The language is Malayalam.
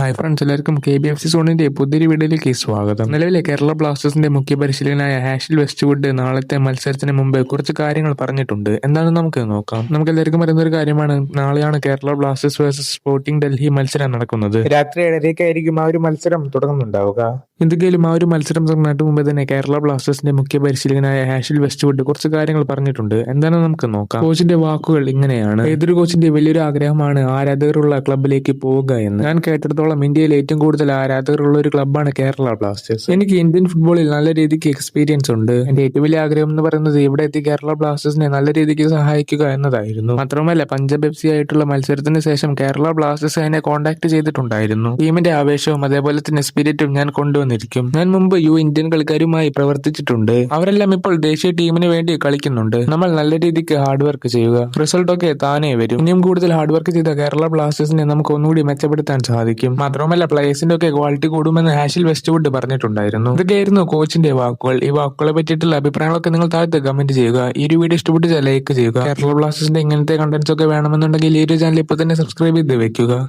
ഹായ് ഫ്രണ്ട്സ്, എല്ലാവർക്കും KBFC സോണിന്റെ പുതിയൊരു വീഡിയോയിലേക്ക് സ്വാഗതം. നിലവിലെ കേരള ബ്ലാസ്റ്റേഴ്സിന്റെ മുഖ്യ പരിശീലകനായ ഹാഷിൽ വെസ്റ്റ്വുഡ് നാളത്തെ മത്സരത്തിന് മുമ്പ് കുറച്ച് കാര്യങ്ങൾ പറഞ്ഞിട്ടുണ്ട്. എന്താണെന്ന് നമുക്ക് നോക്കാം. നമുക്ക് എല്ലാവർക്കും അറിയുന്ന ഒരു കാര്യമാണ്, നാളെയാണ് Kerala Blasters versus sporting Delhi മത്സരം നടക്കുന്നത്. രാത്രി 7:30 ആ ഒരു മത്സരം തുടങ്ങുന്നുണ്ടാവുക. എന്തെങ്കിലും ആ ഒരു മത്സരം തുടങ്ങുന്നതിന് മുമ്പ് തന്നെ കേരള ബ്ലാസ്റ്റേഴ്സിന്റെ മുഖ്യ പരിശീലകനായ ഹാഷിൽ വെസ്റ്റ്വുഡ് കുറച്ച് കാര്യങ്ങൾ പറഞ്ഞിട്ടുണ്ട്. എന്താണെന്ന് നമുക്ക് നോക്കാം. കോച്ചിന്റെ വാക്കുകൾ ഇങ്ങനെയാണ്: ഏതൊരു കോച്ചിന്റെ വലിയൊരു ആഗ്രഹമാണ് ആരാധകരുള്ള ക്ലബിലേക്ക് പോവുക എന്ന്. ഞാൻ കേട്ടിടത്തോളം ഇന്ത്യയിൽ ഏറ്റവും കൂടുതൽ ആരാധകരുള്ള ഒരു ക്ലബ്ബാണ് കേരള ബ്ലാസ്റ്റേഴ്സ്. എനിക്ക് ഇന്ത്യൻ ഫുട്ബോളിൽ നല്ല രീതിക്ക് എക്സ്പീരിയൻസ് ഉണ്ട്. എന്റെ ഏറ്റവും വലിയ ആഗ്രഹം എന്ന് പറയുന്നത് ഇവിടെ എത്തി കേരള ബ്ലാസ്റ്റേഴ്സിനെ നല്ല രീതിക്ക് സഹായിക്കുക എന്നതായിരുന്നു. മാത്രമല്ല, പഞ്ചാബ് FC ആയിട്ടുള്ള മത്സരത്തിന് ശേഷം കേരള ബ്ലാസ്റ്റേഴ്സ് എന്നെ കോൺടാക്ട് ചെയ്തിട്ടുണ്ടായിരുന്നു. ടീമിന്റെ ആവേശവും അതേപോലെ തന്നെ സ്പിരിറ്റും ഞാൻ കൊണ്ടുവന്നിരിക്കും. ഞാൻ മുമ്പ് ഇന്ത്യൻ കളിക്കാരുമായി പ്രവർത്തിച്ചിട്ടുണ്ട്. അവരെല്ലാം ഇപ്പോൾ ദേശീയ ടീമിന് വേണ്ടി കളിക്കുന്നുണ്ട്. നമ്മൾ നല്ല രീതിക്ക് ഹാർഡ് വർക്ക് ചെയ്യുക, റിസൾട്ട് ഒക്കെ താനേ വരും. ഇനിയും കൂടുതൽ ഹാർഡ് വർക്ക് ചെയ്ത കേരള ബ്ലാസ്റ്റേഴ്സിനെ നമുക്ക് ഒന്നുകൂടി മെച്ചപ്പെടുത്താൻ സാധിക്കും. മാത്രമല്ല, പ്ലേയേഴ്സിന്റെ ഒക്കെ ക്വാളിറ്റി കൂടുമെന്ന് ഹാഷിൽ വെസ്റ്റ്വുഡ് പറഞ്ഞിട്ടുണ്ടായിരുന്നു. ഇതൊക്കെയായിരുന്നു കോച്ചിന്റെ വാക്കുകൾ. ഈ വാക്കുകളെ പറ്റിയിട്ടുള്ള അഭിപ്രായങ്ങളൊക്കെ നിങ്ങൾ താഴത്ത് കമന്റ് ചെയ്യുക. ഈ ഒരു വീഡിയോ ഇഷ്ടപ്പെട്ട് ലൈക്ക് ചെയ്യുക. കേരള ബ്ലാസ്റ്റേഴ്സിന്റെ ഇങ്ങനത്തെ കണ്ടന്റ്സ് ഒക്കെ വേണമെന്നുണ്ടെങ്കിൽ ഈ ഒരു ചാനൽ ഇപ്പോൾ തന്നെ സബ്സ്ക്രൈബ് ചെയ്ത് വെക്കുക.